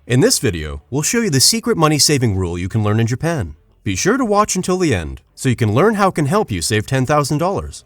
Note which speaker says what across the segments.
Speaker 1: In this video, we'll show you the secret money-saving rule you can learn in Japan. Be sure to watch until the end, so you can learn how it can help you save $10,000.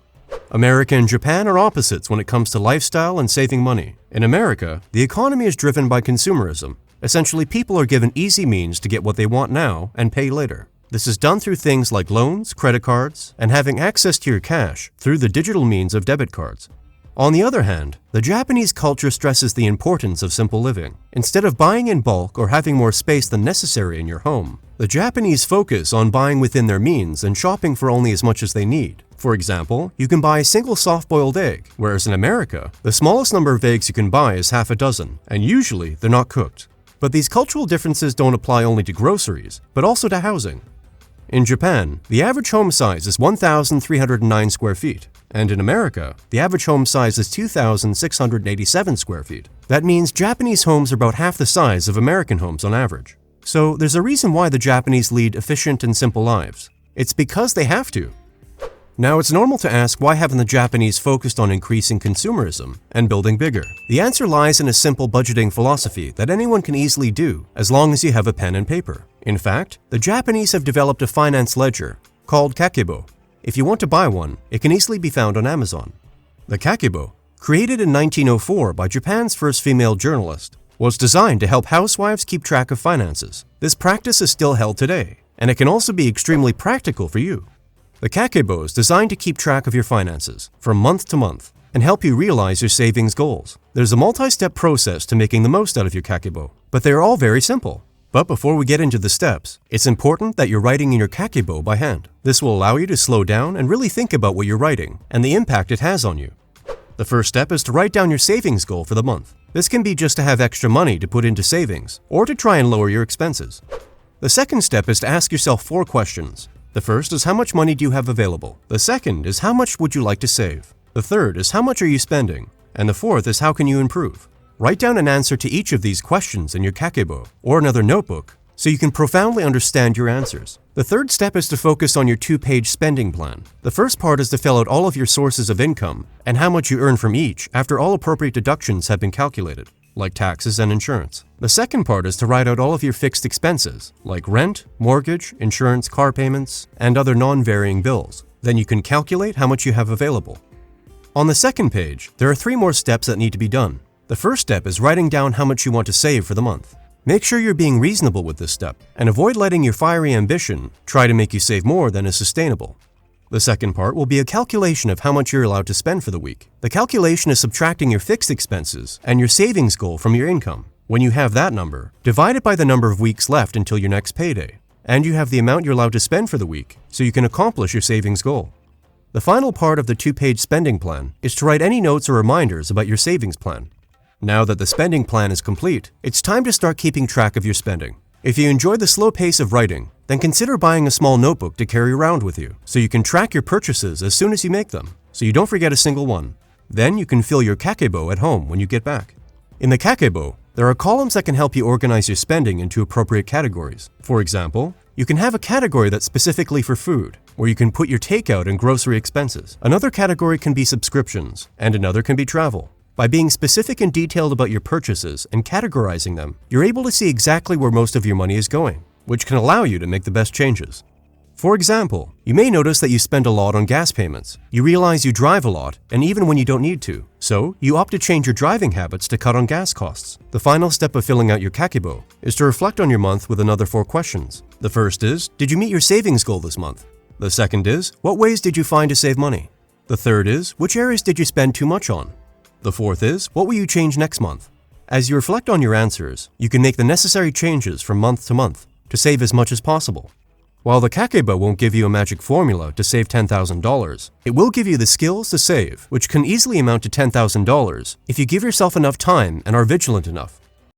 Speaker 1: America and Japan are opposites when it comes to lifestyle and saving money. In America, the economy is driven by consumerism. Essentially, people are given easy means to get what they want now and pay later. This is done through things like loans, credit cards, and having access to your cash through the digital means of debit cards. On the other hand, the Japanese culture stresses the importance of simple living. Instead of buying in bulk or having more space than necessary in your home, the Japanese focus on buying within their means and shopping for only as much as they need. For example, you can buy a single soft-boiled egg, whereas in America, the smallest number of eggs you can buy is half a dozen, and usually they're not cooked. But these cultural differences don't apply only to groceries, but also to housing. In Japan, the average home size is 1,309 square feet, and in America, the average home size is 2,687 square feet. That means Japanese homes are about half the size of American homes on average. So there's a reason why the Japanese lead efficient and simple lives. It's because they have to. Now, it's normal to ask, why haven't the Japanese focused on increasing consumerism and building bigger? The answer lies in a simple budgeting philosophy that anyone can easily do as long as you have a pen and paper. In fact, the Japanese have developed a finance ledger called Kaki Bow. If you want to buy one, it can easily be found on Amazon. The Kaki Bow, created in 1904 by Japan's first female journalist, was designed to help housewives keep track of finances. This practice is still held today, and it can also be extremely practical for you. The Kaki Bow is designed to keep track of your finances from month to month and help you realize your savings goals. There's a multi-step process to making the most out of your Kaki Bow, but they are all very simple. But before we get into the steps, it's important that you're writing in your Kaki Bow by hand. This will allow you to slow down and really think about what you're writing and the impact it has on you. The first step is to write down your savings goal for the month. This can be just to have extra money to put into savings or to try and lower your expenses. The second step is to ask yourself 4 questions. The first is, how much money do you have available? The second is, how much would you like to save? The third is, how much are you spending? And the fourth is, how can you improve? Write down an answer to each of these questions in your Kaki Bow or another notebook so you can profoundly understand your answers. The third step is to focus on your 2-page spending plan. The first part is to fill out all of your sources of income and how much you earn from each after all appropriate deductions have been calculated, like taxes and insurance. The second part is to write out all of your fixed expenses, like rent, mortgage, insurance, car payments, and other non-varying bills. Then you can calculate how much you have available. On the second page, there are 3 more steps that need to be done. The first step is writing down how much you want to save for the month. Make sure you're being reasonable with this step, and avoid letting your fiery ambition try to make you save more than is sustainable. The second part will be a calculation of how much you're allowed to spend for the week. The calculation is subtracting your fixed expenses and your savings goal from your income. When you have that number, divide it by the number of weeks left until your next payday, and you have the amount you're allowed to spend for the week, so you can accomplish your savings goal. The final part of the 2-page spending plan is to write any notes or reminders about your savings plan. Now that the spending plan is complete, it's time to start keeping track of your spending. If you enjoy the slow pace of writing, then consider buying a small notebook to carry around with you, so you can track your purchases as soon as you make them, so you don't forget a single one. Then you can fill your Kaki Bow at home when you get back. In the Kaki Bow, there are columns that can help you organize your spending into appropriate categories. For example, you can have a category that's specifically for food, where you can put your takeout and grocery expenses. Another category can be subscriptions, and another can be travel. By being specific and detailed about your purchases and categorizing them, you're able to see exactly where most of your money is going, which can allow you to make the best changes. For example, you may notice that you spend a lot on gas payments. You realize you drive a lot, and even when you don't need to. So, you opt to change your driving habits to cut on gas costs. The final step of filling out your Kaki Bow is to reflect on your month with another 4 questions. The first is, did you meet your savings goal this month? The second is, what ways did you find to save money? The third is, which areas did you spend too much on? The fourth is, what will you change next month? As you reflect on your answers, you can make the necessary changes from month to month to save as much as possible. While the Kaki Bow won't give you a magic formula to save $10,000, it will give you the skills to save, which can easily amount to $10,000 if you give yourself enough time and are vigilant enough.